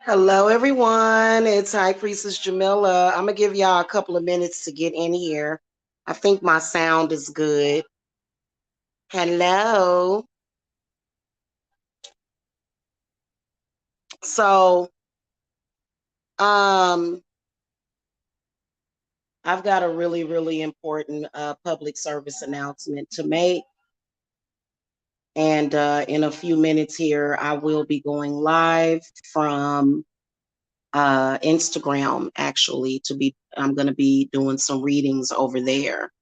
Hello, everyone. It's High Priestess Jamila. I'm going to give y'all a couple of minutes to get in here. I think my sound is good. Hello. So, I've got a really, really important public service announcement to make. And in a few minutes here, I will be going live from Instagram, actually, I'm going to be doing some readings over there.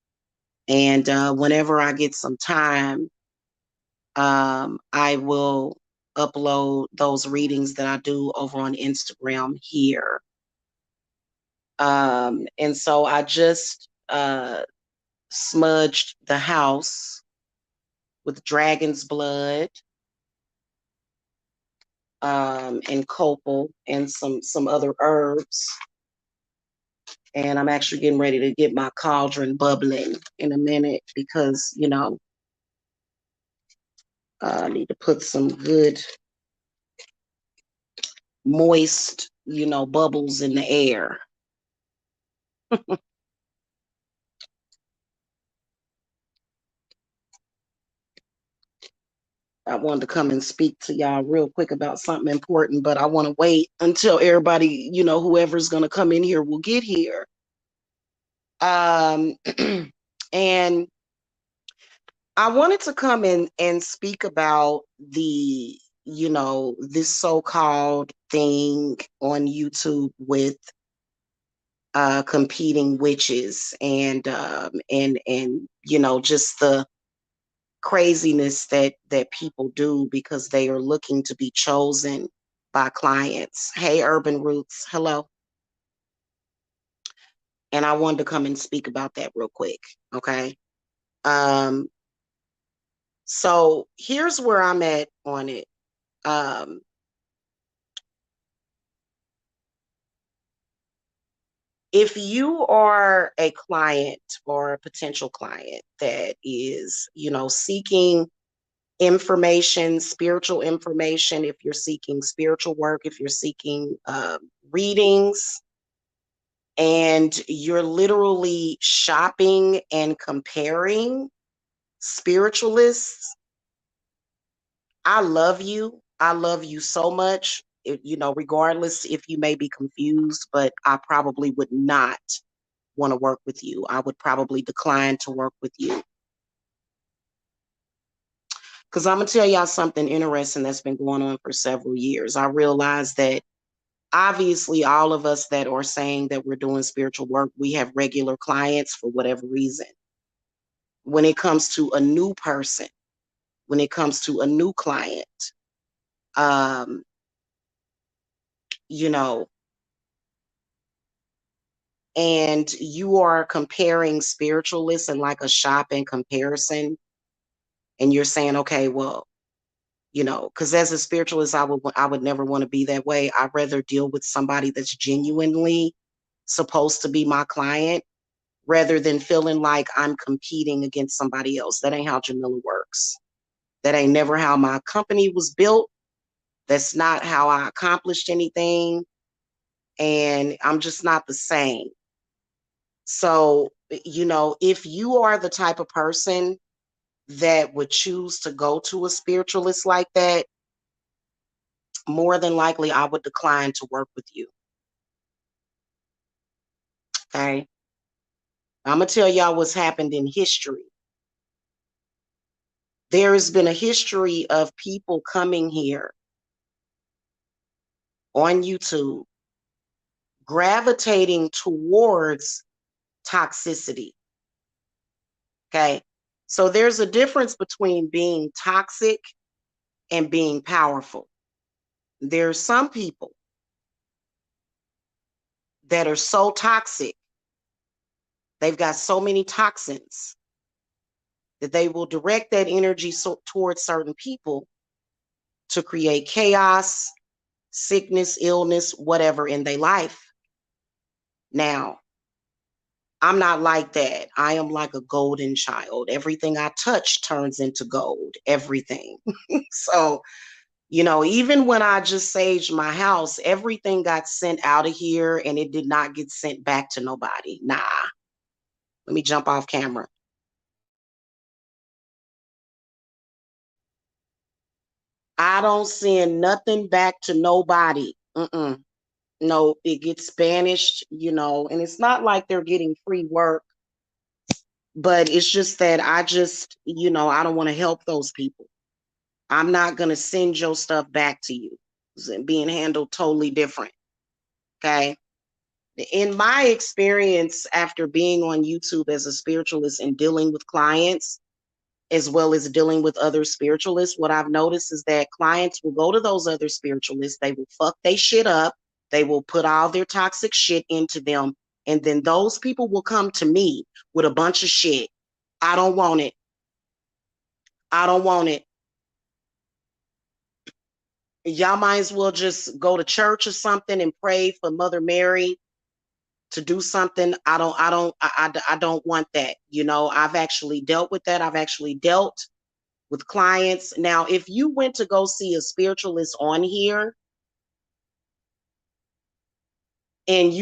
And whenever I get some time, I will upload those readings that I do over on Instagram here. And so I just smudged the house with dragon's blood and copal and some other herbs. And I'm actually getting ready to get my cauldron bubbling in a minute because, you know, I need to put some good moist, you know, bubbles in the air. I wanted to come and speak to y'all real quick about something important, but I want to wait until everybody, you know, whoever's going to come in here will get here. And I wanted to come in and speak about the, you know, this so-called thing on YouTube with competing witches and you know, just the craziness that people do because they are looking to be chosen by clients. Hey, Urban Roots, hello. And I wanted to come and speak about that real quick, okay? So here's where I'm at on it. If you are a client or a potential client that is, you know, seeking information, spiritual information, if you're seeking spiritual work, if you're seeking readings, and you're literally shopping and comparing spiritualists, I love you. I love you so much. You know, regardless if you may be confused, but I probably would not want to work with you. I would probably decline to work with you. Because I'm going to tell y'all something interesting that's been going on for several years. I realize that obviously all of us that are saying that we're doing spiritual work, we have regular clients for whatever reason. When it comes to a new person, when it comes to a new client, you know, and you are comparing spiritualists in like a shop in comparison, and you're saying, okay, well, you know, because as a spiritualist, I would never want to be that way. I'd rather deal with somebody that's genuinely supposed to be my client rather than feeling like I'm competing against somebody else. That ain't how Jamila works. That ain't never how my company was built. That's not how I accomplished anything. And I'm just not the same. So, you know, if you are the type of person that would choose to go to a spiritualist like that, more than likely I would decline to work with you. Okay. I'm going to tell y'all what's happened in history. There has been a history of people coming here on YouTube, gravitating towards toxicity. Okay. So there's a difference between being toxic and being powerful. There's some people that are so toxic, they've got so many toxins that they will direct that energy towards certain people to create chaos, sickness, illness, whatever in their life. Now, I'm not like that. I am like a golden child. Everything I touch turns into gold, everything. So, even when I just saged my house, everything got sent out of here and it did not get sent back to nobody. Nah, let me jump off camera. I don't send nothing back to nobody. No, it gets banished, and it's not like they're getting free work, but it's just that I just, I don't want to help those people. I'm not going to send your stuff back to you. It's being handled totally different. Okay. In my experience, after being on YouTube as a spiritualist and dealing with clients, as well as dealing with other spiritualists, what I've noticed is that clients will go to those other spiritualists, they will fuck their shit up, they will put all their toxic shit into them, and then those people will come to me with a bunch of shit. I don't want it. I don't want it. Y'all might as well just go to church or something and pray for Mother Mary to do something. I don't want that. I've actually dealt with that. I've actually dealt with clients. Now, if you went to go see a spiritualist on here and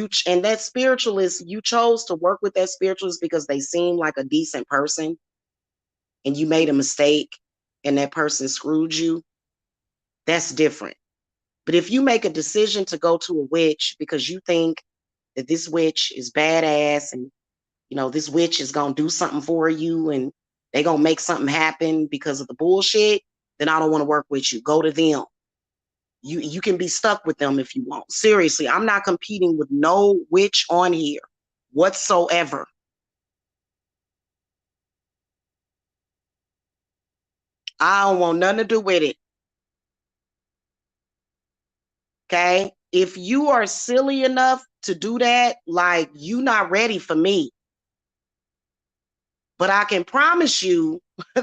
that spiritualist, you chose to work with that spiritualist because they seem like a decent person and you made a mistake and that person screwed you, that's different. But if you make a decision to go to a witch because you think that this witch is badass and this witch is going to do something for you and they going to make something happen because of the bullshit, then I don't want to work with you. Go to them. You can be stuck with them if you want. Seriously, I'm not competing with no witch on here whatsoever. I don't want nothing to do with it. Okay? If you are silly enough to do that, like, you not ready for me. But I can promise you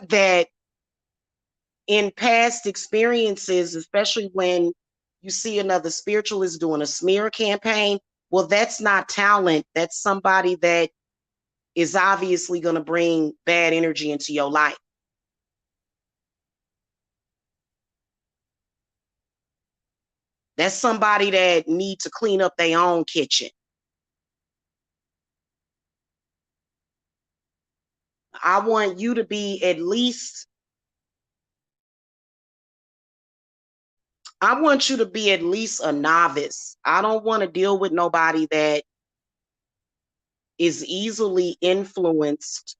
that in past experiences, especially when you see another spiritualist doing a smear campaign, well, that's not talent. That's somebody that is obviously going to bring bad energy into your life. That's somebody that need to clean up their own kitchen. I want you to be at least a novice. I don't want to deal with nobody that is easily influenced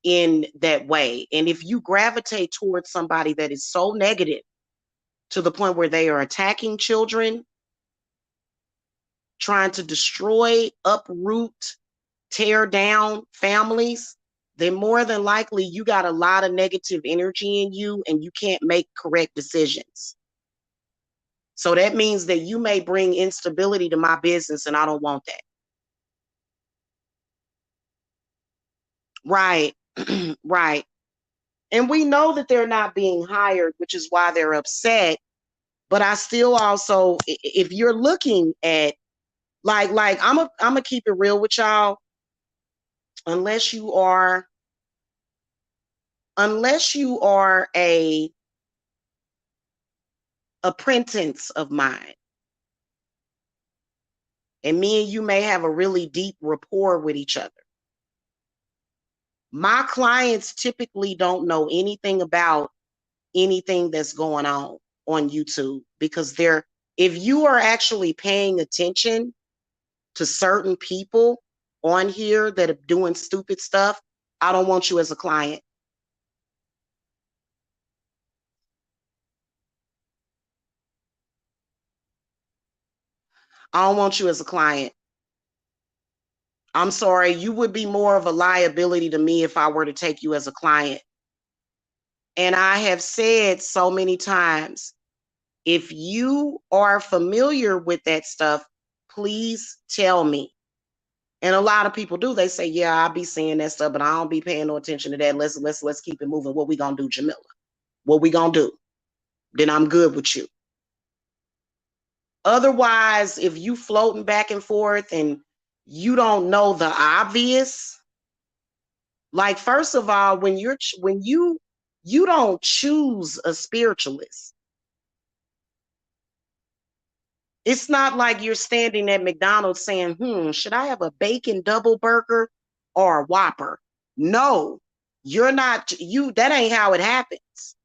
in that way. And if you gravitate towards somebody that is so negative to the point where they are attacking children, trying to destroy, uproot, tear down families, then more than likely you got a lot of negative energy in you and you can't make correct decisions. So that means that you may bring instability to my business and I don't want that. Right. Right. And we know that they're not being hired, which is why they're upset. But I still also, if you're looking at like I'm gonna keep it real with y'all, unless you are a apprentice of mine, and me and you may have a really deep rapport with each other. My clients typically don't know anything about anything that's going on YouTube because if you are actually paying attention to certain people on here that are doing stupid stuff, I don't want you as a client. I don't want you as a client. I'm sorry, you would be more of a liability to me if I were to take you as a client. And I have said so many times, if you are familiar with that stuff, please tell me. And a lot of people do. They say, yeah, I'll be seeing that stuff, but I don't be paying no attention to that. Let's keep it moving. What we gonna do, Jamila? What we gonna do? Then I'm good with you. Otherwise, if you floating back and forth and you don't know the obvious, like, first of all, when you don't choose a spiritualist. It's not like you're standing at McDonald's saying, should I have a bacon double burger or a Whopper? No, you're not, that ain't how it happens.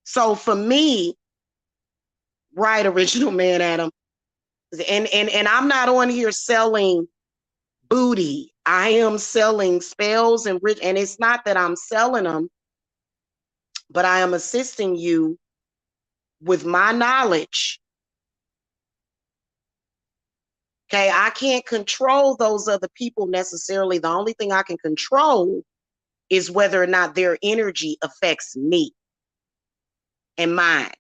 So for me, right, Original Man Adam, and I'm not on here selling booty. I am selling spells and it's not that I'm selling them, but I am assisting you with my knowledge. Okay, I can't control those other people necessarily. The only thing I can control is whether or not their energy affects me and mine.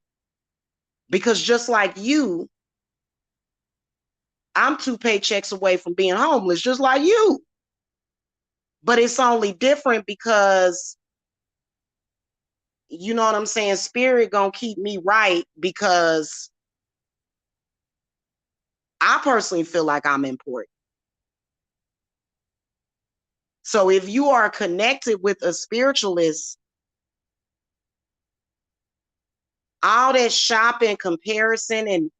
Because just like you, I'm 2 paychecks away from being homeless, just like you. But it's only different because, you know what I'm saying, spirit gonna keep me right, because I personally feel like I'm important. So if you are connected with a spiritualist, all that shopping, comparison,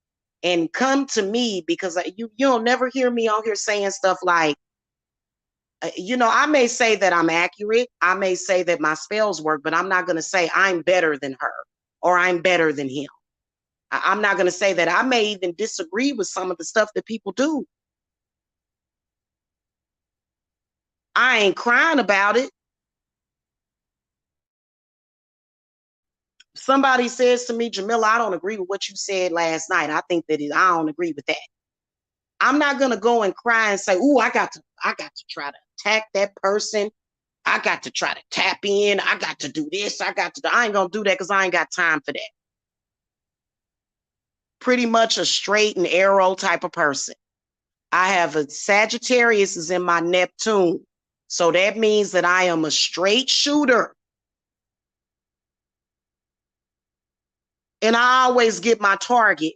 and come to me, because you'll never hear me on here saying stuff like, I may say that I'm accurate. I may say that my spells work, but I'm not going to say I'm better than her or I'm better than him. I'm not going to say that. I may even disagree with some of the stuff that people do. I ain't crying about it. Somebody says to me, Jamila, I don't agree with what you said last night. I think that I don't agree with that. I'm not going to go and cry and say, "Ooh, I got to try to attack that person. I got to try to tap in. I got to do this. I ain't going to do that because I ain't got time for that." Pretty much a straight and arrow type of person. I have a Sagittarius is in my Neptune. So that means that I am a straight shooter. And I always get my target.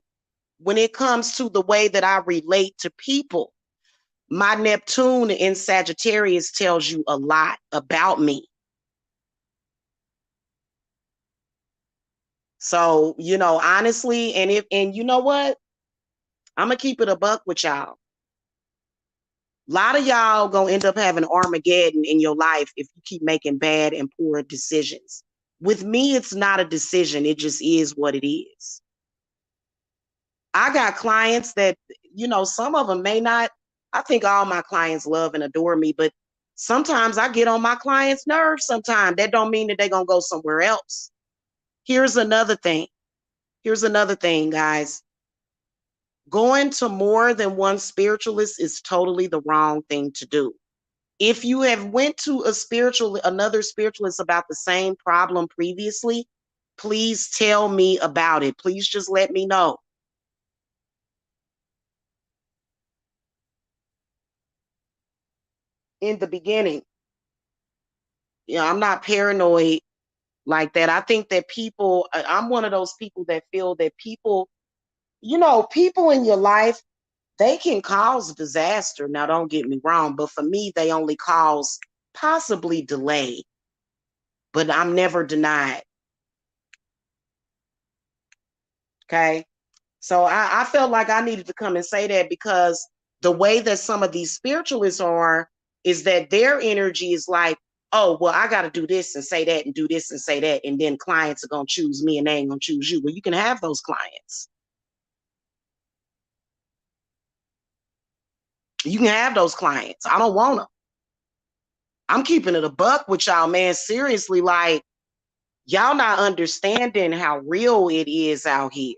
When it comes to the way that I relate to people, my Neptune in Sagittarius tells you a lot about me. So, honestly, and you know what? I'm going to keep it a buck with y'all. A lot of y'all gonna end up having Armageddon in your life if you keep making bad and poor decisions. With me, it's not a decision. It just is what it is. I got clients that, some of them may not, I think all my clients love and adore me, but sometimes I get on my clients' nerves sometimes. That don't mean that they're gonna go somewhere else. Here's another thing, guys. Going to more than one spiritualist is totally the wrong thing to do. If you have went to another spiritualist about the same problem previously, please tell me about it. Please just let me know. In the beginning, I'm not paranoid like that. I think that I'm one of those people that feel that people in your life, they can cause disaster. Now, don't get me wrong, but for me, they only cause possibly delay, but I'm never denied. Okay. So I felt like I needed to come and say that, because the way that some of these spiritualists are is that their energy is like, oh, well, I got to do this and say that and do this and say that. And then clients are going to choose me and they ain't going to choose you. Well, you can have those clients. You can have those clients. I don't want them. I'm keeping it a buck with y'all, man. Seriously, like, y'all not understanding how real it is out here.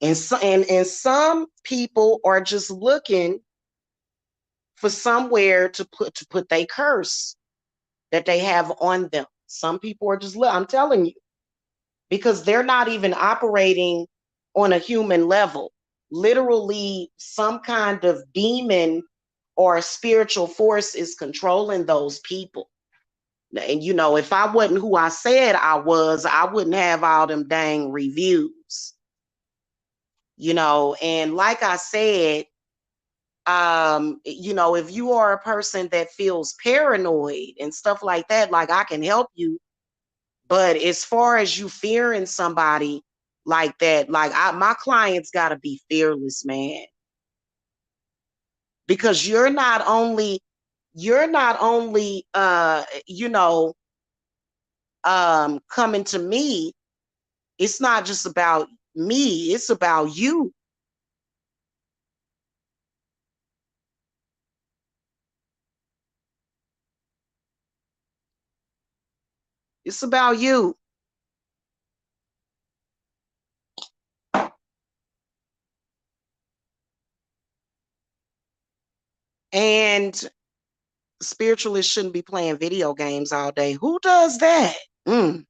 And some people are just looking for somewhere to put their curse that they have on them. Some people are just, I'm telling you, because they're not even operating on a human level. Literally, some kind of demon or spiritual force is controlling those people. And you know, if I wasn't who I said I was, I wouldn't have all them dang reviews. You know, and like I said, you know, if you are a person that feels paranoid and stuff like that, like I can help you. But as far as you fearing somebody like that, like my clients got to be fearless, man, because you're not only you know, coming to me. It's not just about me, it's about you. It's about you. And spiritualists shouldn't be playing video games all day. Who does that? Mm.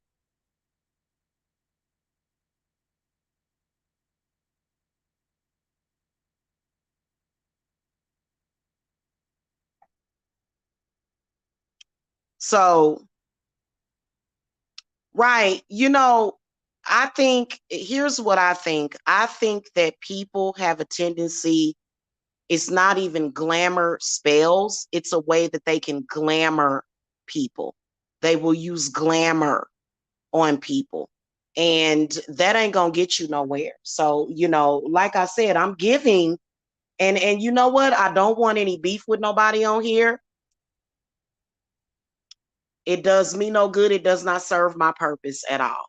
So, right, you know, I think here's what I think. I think that people have a tendency, it's not even glamour spells, it's a way that they can glamour people. They will use glamour on people. And that ain't gonna get you nowhere. So, you know, like I said, I'm giving, and you know what? I don't want any beef with nobody on here. It does me no good. It does not serve my purpose at all.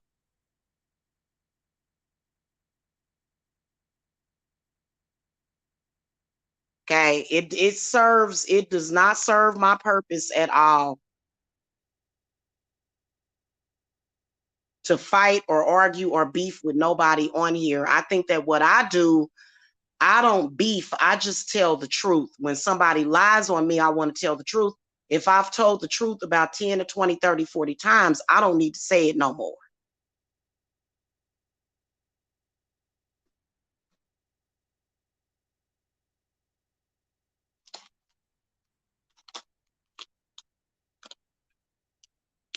Okay. It does not serve my purpose at all to fight or argue or beef with nobody on here. I think that what I do, I don't beef. I just tell the truth. When somebody lies on me, I want to tell the truth. If I've told the truth about 10 to 20, 30, 40 times, I don't need to say it no more.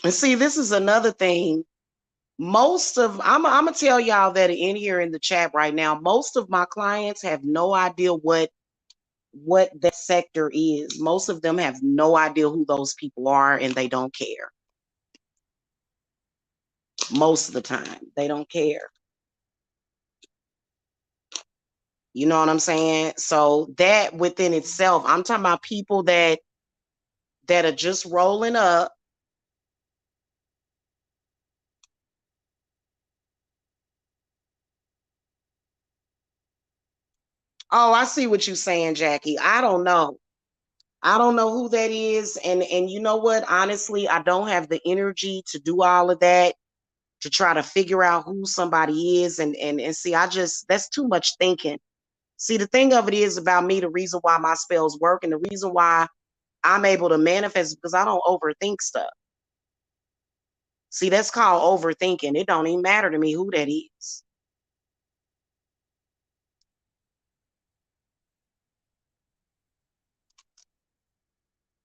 And see, this is another thing. I'm gonna tell y'all that in here in the chat right now, most of my clients have no idea what that sector is. Most of them have no idea who those people are, and they don't care. Most of the time, they don't care. You know what I'm saying? So that within itself, I'm talking about people that are just rolling up. Oh, I see what you're saying, Jackie. I don't know. I don't know who that is. And you know what? Honestly, I don't have the energy to do all of that, to try to figure out who somebody is. And see, that's too much thinking. See, the thing of it is about me, the reason why my spells work and the reason why I'm able to manifest because I don't overthink stuff. See, that's called overthinking. It don't even matter to me who that is.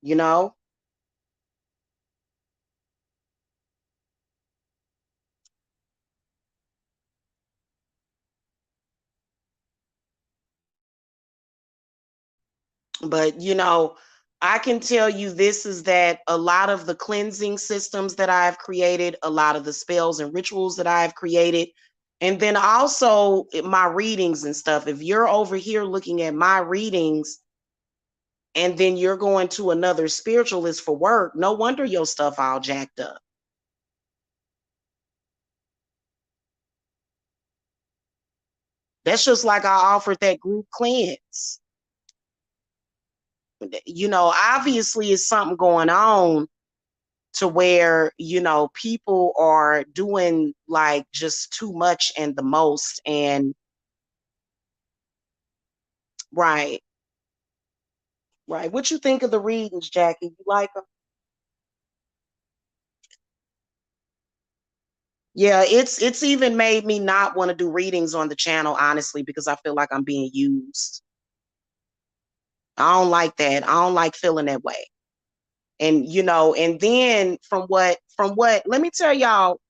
You know? But you know, I can tell you this is that a lot of the cleansing systems that I've created, a lot of the spells and rituals that I've created, and then also my readings and stuff. If you're over here looking at my readings and then you're going to another spiritualist for work, no wonder your stuff all jacked up. That's just like I offered that group cleanse. You know, obviously it's something going on to where, you know, people are doing like just too much and the most. And right, right. What you think of the readings, Jackie? You like them? Yeah, it's even made me not want to do readings on the channel, honestly, because I feel like I'm being used. I don't like that. I don't like feeling that way. And and then let me tell y'all,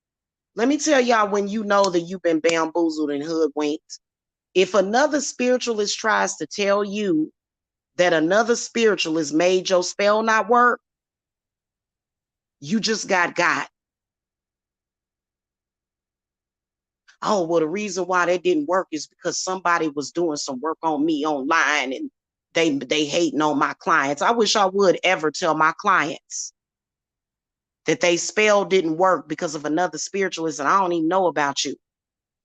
when you know that you've been bamboozled and hoodwinked. If another spiritualist tries to tell you that another spiritualist made your spell not work, you just got. Oh, well, the reason why that didn't work is because somebody was doing some work on me online and they hating on my clients. I wish I would ever tell my clients that they spell didn't work because of another spiritualist and I don't even know about you.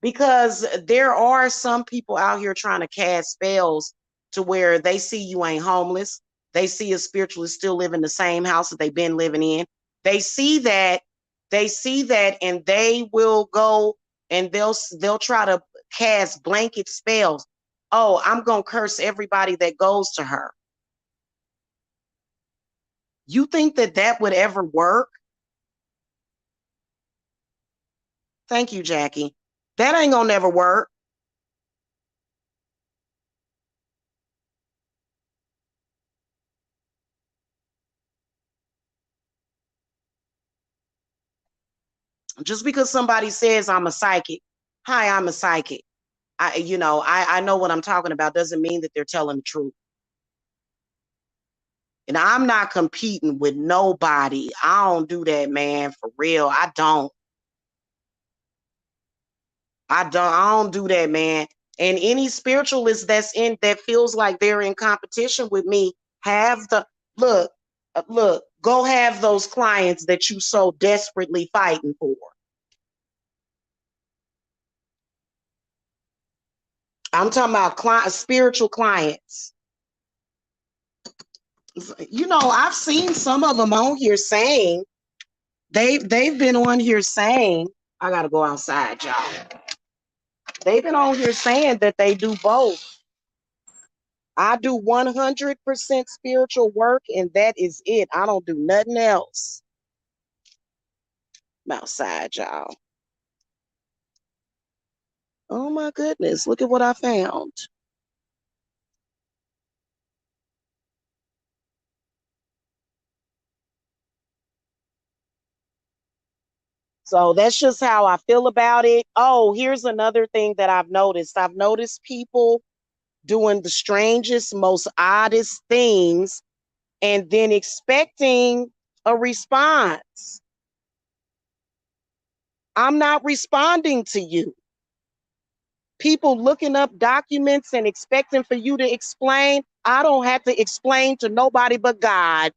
Because there are some people out here trying to cast spells to where they see you ain't homeless. They see a spiritualist still live in the same house that they've been living in. They see that, and they will go and they'll try to cast blanket spells. Oh, I'm going to curse everybody that goes to her. You think that would ever work? Thank you, Jackie. That ain't going to never work. Just because somebody says I'm a psychic, hi, I'm a psychic. I know what I'm talking about doesn't mean that they're telling the truth. And I'm not competing with nobody. I don't do that, man, for real. I don't do that, man. And any spiritualist that feels like they're in competition with me, have the look, go have those clients that you so desperately fighting for. I'm talking about spiritual clients. I've seen some of them on here saying they've been on here saying, I gotta go outside, y'all. They've been on here saying that they do both. I do 100% spiritual work, and that is it. I don't do nothing else. I'm outside, y'all. Oh my goodness, look at what I found. So that's just how I feel about it. Oh, here's another thing that I've noticed. I've noticed people doing the strangest, most oddest things and then expecting a response. I'm not responding to you. People looking up documents and expecting for you to explain. I don't have to explain to nobody but God.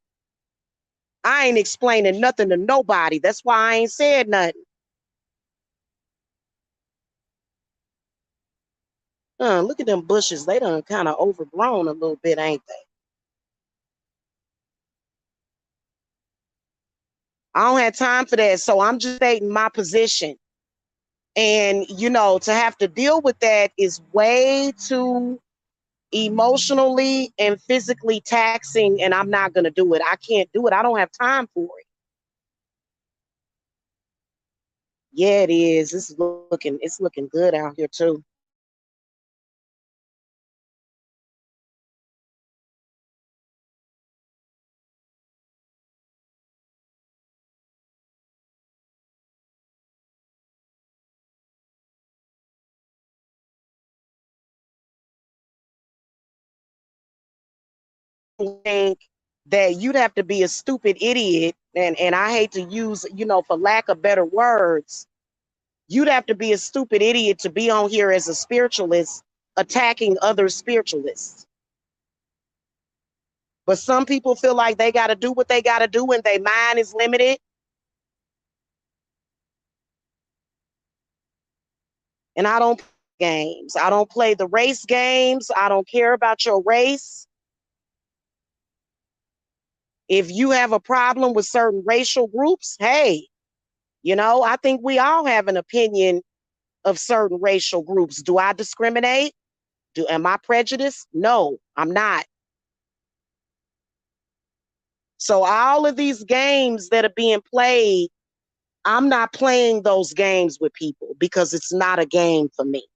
I ain't explaining nothing to nobody. That's why I ain't said nothing. Look at them bushes. They done kind of overgrown a little bit, ain't they? I don't have time for that. So I'm just stating my position. And, to have to deal with that is way too emotionally and physically taxing. And I'm not going to do it. I can't do it. I don't have time for it. Yeah, it is. It's looking good out here too. Think that you'd have to be a stupid idiot, and I hate to use, for lack of better words, you'd have to be a stupid idiot to be on here as a spiritualist attacking other spiritualists. But some people feel like they got to do what they got to do and their mind is limited. And I don't play games. I don't play the race games. I don't care about your race. If you have a problem with certain racial groups, hey, I think we all have an opinion of certain racial groups. Do I discriminate? Am I prejudiced? No, I'm not. So all of these games that are being played, I'm not playing those games with people because it's not a game for me.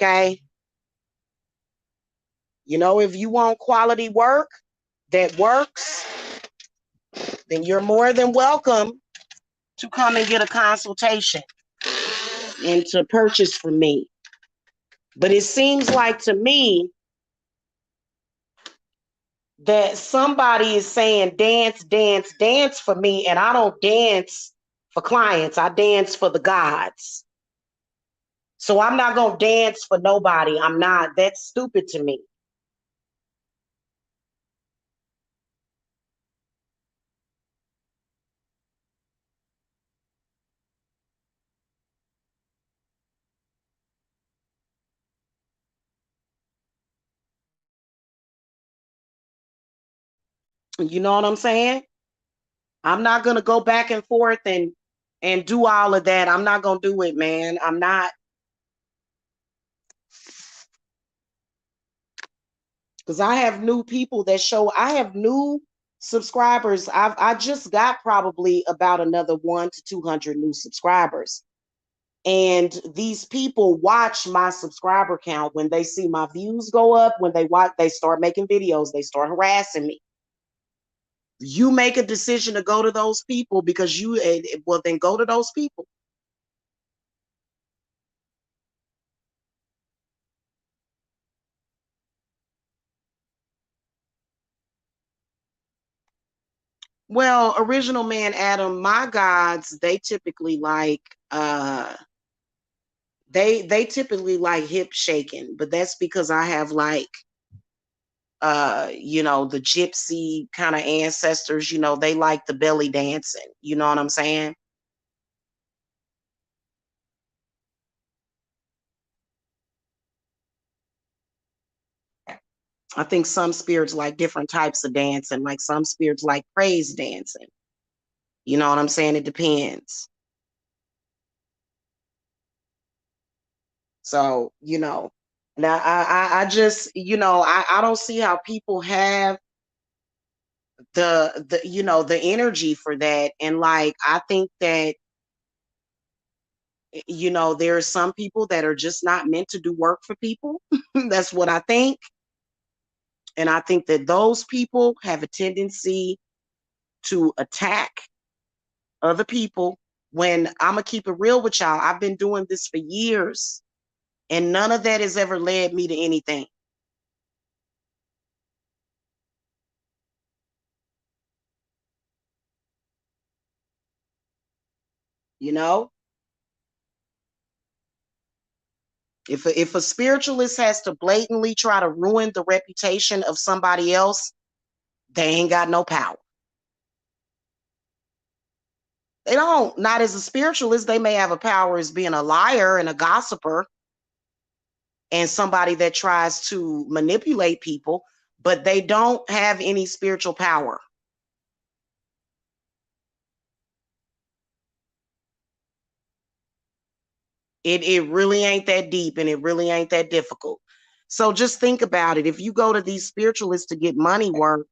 Okay? You know, if you want quality work that works, then you're more than welcome to come and get a consultation and to purchase from me. But it seems like to me that somebody is saying dance, dance, dance for me, and I don't dance for clients. I dance for the gods. So I'm not going to dance for nobody. I'm not. That's stupid to me. You know what I'm saying? I'm not going to go back and forth and do all of that. I'm not going to do it, man. I'm not, because I have new people that show, I have new subscribers. I just got probably about another 1 to 200 new subscribers. And these people watch my subscriber count. When they see my views go up, when they watch, they start making videos, they start harassing me. You make a decision to go to those people because you, well, then go to those people. Well, original man Adam, my gods, they typically like they typically like hip shaking, but that's because I have like you know, the gypsy kind of ancestors, you know, they like the belly dancing. You know what I'm saying? I think some spirits like different types of dancing, like some spirits like praise dancing. You know what I'm saying? It depends. So, you know, now I just, you know, I don't see how people have the you know the energy for that. And like I think that you know there are some people that are just not meant to do work for people. That's what I think. And I think that those people have a tendency to attack other people. When I'm gonna keep it real with y'all, I've been doing this for years and none of that has ever led me to anything. You know, if a spiritualist has to blatantly try to ruin the reputation of somebody else, they ain't got no power. They don't. Not as a spiritualist. They may have a power as being a liar and a gossiper and somebody that tries to manipulate people, but they don't have any spiritual power. It really ain't that deep and it really ain't that difficult. So just think about it. If you go to these spiritualists to get money work,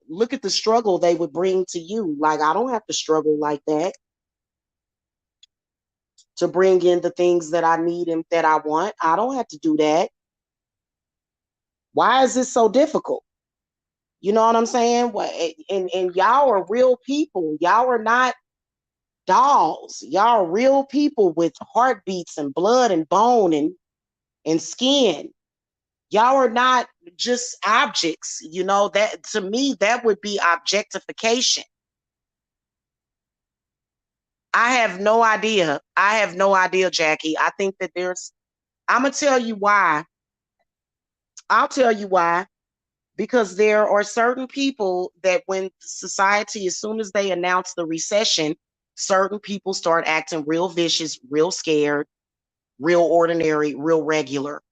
look at the struggle they would bring to you. Like, I don't have to struggle like that to bring in the things that I need and that I want. I don't have to do that. Why is this so difficult? You know what I'm saying? And y'all are real people. Y'all are not dolls. Y'all are real people with heartbeats and blood and bone and skin. Y'all are not just objects. You know, that to me, that would be objectification. I have no idea. I have no idea, Jackie. I think that there's, I'm going to tell you why. I'll tell you why. Because there are certain people that when society, as soon as they announce the recession, certain people start acting real vicious, real scared, real ordinary, real regular.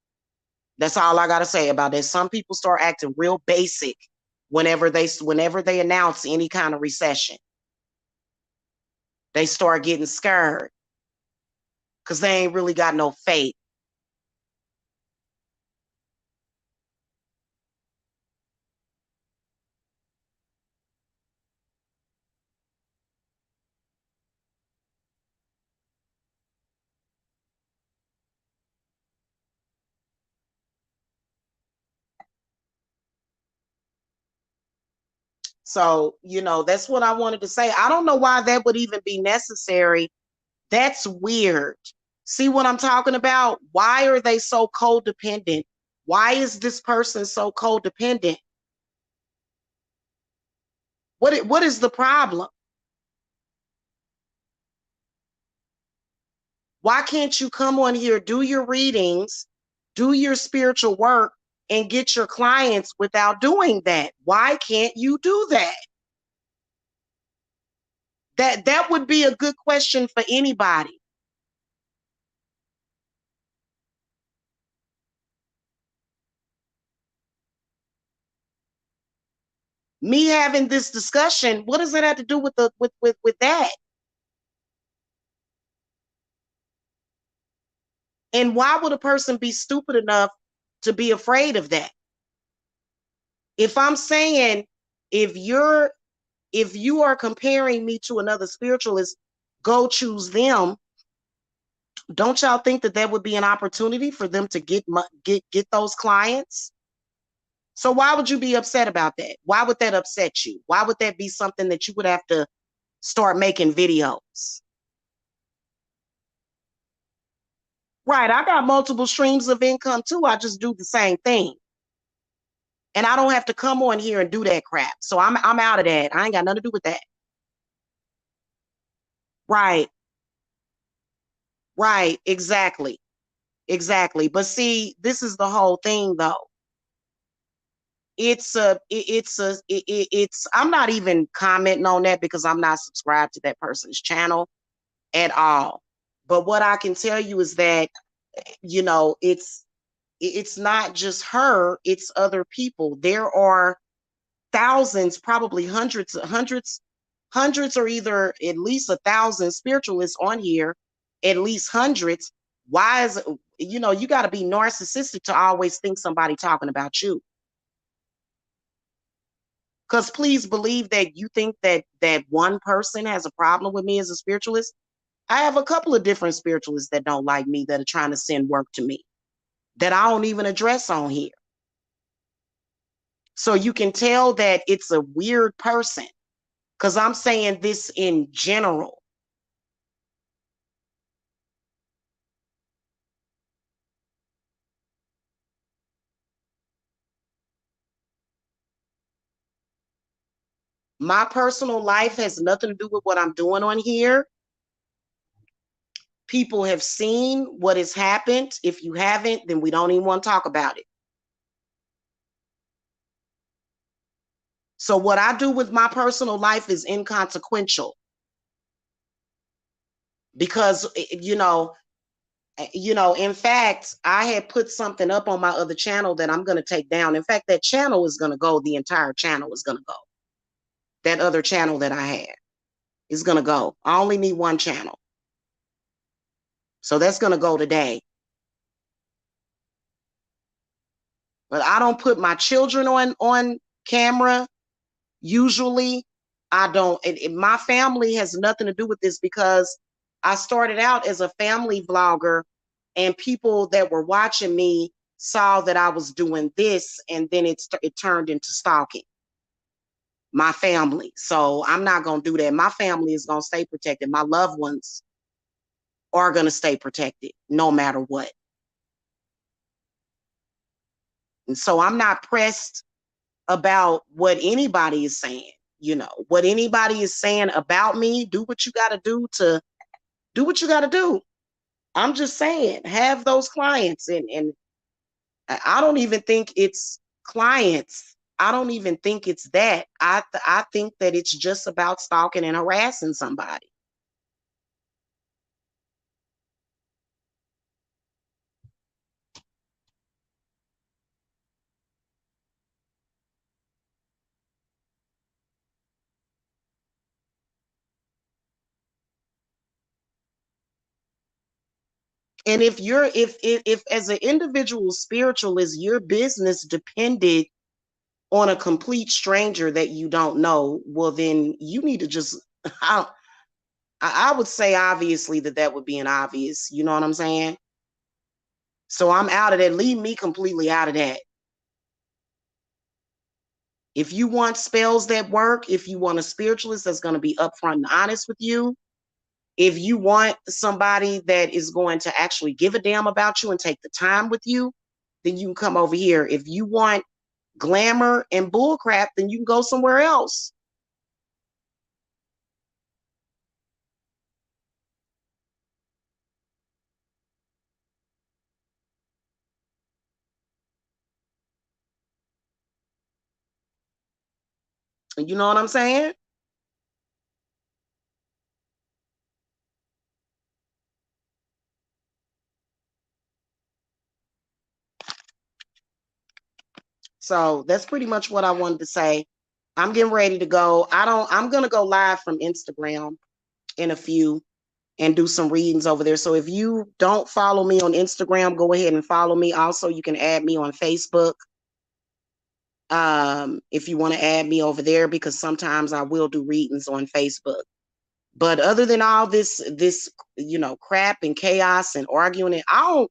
That's all I got to say about that. Some people start acting real basic whenever they announce any kind of recession. They start getting scared because they ain't really got no faith. So, that's what I wanted to say. I don't know why that would even be necessary. That's weird. See what I'm talking about? Why are they so codependent? Why is this person so codependent? What is the problem? Why can't you come on here, do your readings, do your spiritual work, and get your clients without doing that? Why can't you do that? That would be a good question for anybody. Me having this discussion, what does it have to do with with that? And why would a person be stupid enough to be afraid of that? If I'm saying, if you are comparing me to another spiritualist, go choose them. Don't y'all think that that would be an opportunity for them to get those clients? So why would you be upset about that? Why would that upset you? Why would that be something that you would have to start making videos? Right, I got multiple streams of income too. I just do the same thing. And I don't have to come on here and do that crap. So I'm out of that. I ain't got nothing to do with that. Right. Right, exactly. Exactly. But see, this is the whole thing though. It's I'm not even commenting on that because I'm not subscribed to that person's channel at all. But what I can tell you is that, it's not just her, it's other people. There are thousands, probably hundreds, or either at least 1,000 spiritualists on here, at least hundreds. Why is you got to be narcissistic to always think somebody talking about you? Because please believe that you think that one person has a problem with me as a spiritualist. I have a couple of different spiritualists that don't like me, that are trying to send work to me that I don't even address on here. So you can tell that it's a weird person, because I'm saying this in general. My personal life has nothing to do with what I'm doing on here. People have seen what has happened. If you haven't, then we don't even want to talk about it. So what I do with my personal life is inconsequential, because in fact, I had put something up on my other channel that I'm going to take down. In fact, that channel is going to go. The entire channel is going to go. That other channel that I had is going to go. I only need one channel. So that's going to go today. But I don't put my children on camera. Usually, I don't. My family has nothing to do with this, because I started out as a family vlogger, and people that were watching me saw that I was doing this, and then it turned into stalking my family. So I'm not going to do that. My family is going to stay protected. My loved ones are going to stay protected no matter what. And so I'm not pressed about what anybody is saying. What anybody is saying about me. Do what you got to do to do what you got to do. I'm just saying, have those clients. And I don't even think it's clients. I don't even think it's that. I think that it's just about stalking and harassing somebody. And if as an individual spiritualist, your business depended on a complete stranger that you don't know, well, then you need to just, I would say obviously that would be an obvious, you know what I'm saying? So I'm out of that. Leave me completely out of that. If you want spells that work, if you want a spiritualist that's going to be upfront and honest with you, if you want somebody that is going to actually give a damn about you and take the time with you, then you can come over here. If you want glamour and bullcrap, then you can go somewhere else. You know what I'm saying? So that's pretty much what I wanted to say. I'm getting ready to go. I'm going to go live from Instagram in a few and do some readings over there. So if you don't follow me on Instagram, go ahead and follow me. Also, you can add me on Facebook. If you want to add me over there, because sometimes I will do readings on Facebook. But other than all this, crap and chaos and arguing, and I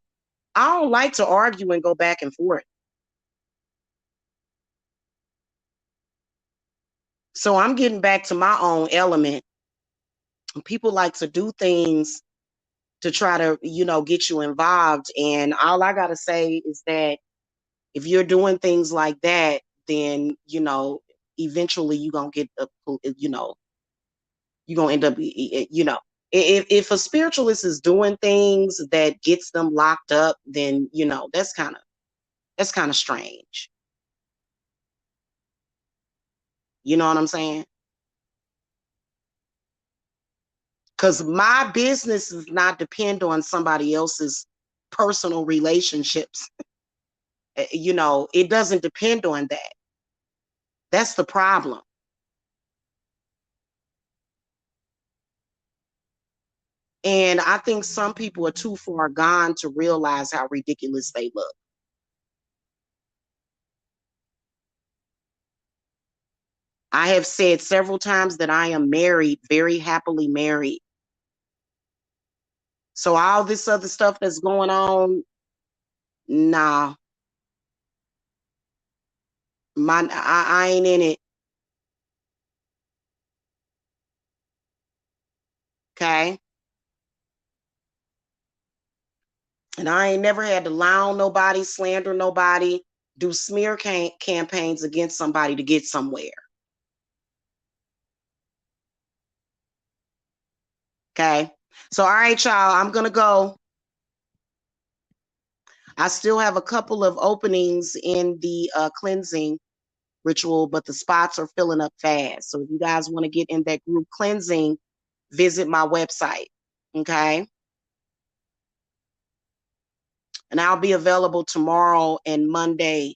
don't like to argue and go back and forth. So I'm getting back to my own element. People like to do things to try to, get you involved. And all I got to say is that if you're doing things like that, then, eventually you're going to get, you're going to end up, if a spiritualist is doing things that gets them locked up, then, that's kind of strange. You know what I'm saying? Because my business does not depend on somebody else's personal relationships. It doesn't depend on that. That's the problem. And I think some people are too far gone to realize how ridiculous they look. I have said several times that I am married, very happily married. So all this other stuff that's going on, nah, I ain't in it. Okay. And I ain't never had to lie on nobody, slander nobody, do smear campaigns against somebody to get somewhere. Okay. So, all right, y'all, I'm going to go. I still have a couple of openings in the cleansing ritual, but the spots are filling up fast. So if you guys want to get in that group cleansing, visit my website. Okay. And I'll be available tomorrow and Monday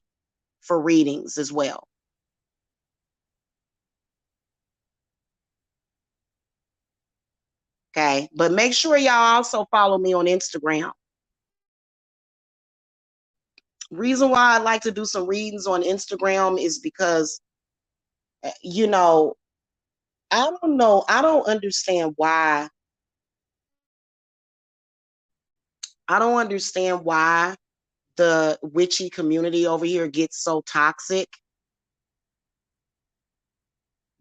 for readings as well. Okay. But make sure y'all also follow me on Instagram. Reason why I like to do some readings on Instagram is because, I don't know. I don't understand why. I don't understand why the witchy community over here gets so toxic.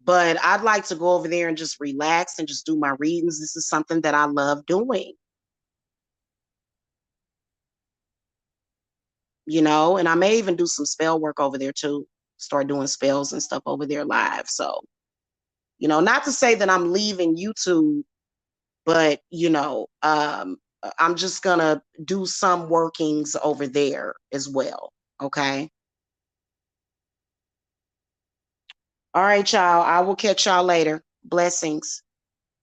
But I'd like to go over there and just relax and just do my readings. This is something that I love doing. And I may even do some spell work over there too. Start doing spells and stuff over there live. So, not to say that I'm leaving YouTube, but I'm just gonna do some workings over there as well. Okay. All right, y'all. I will catch y'all later. Blessings.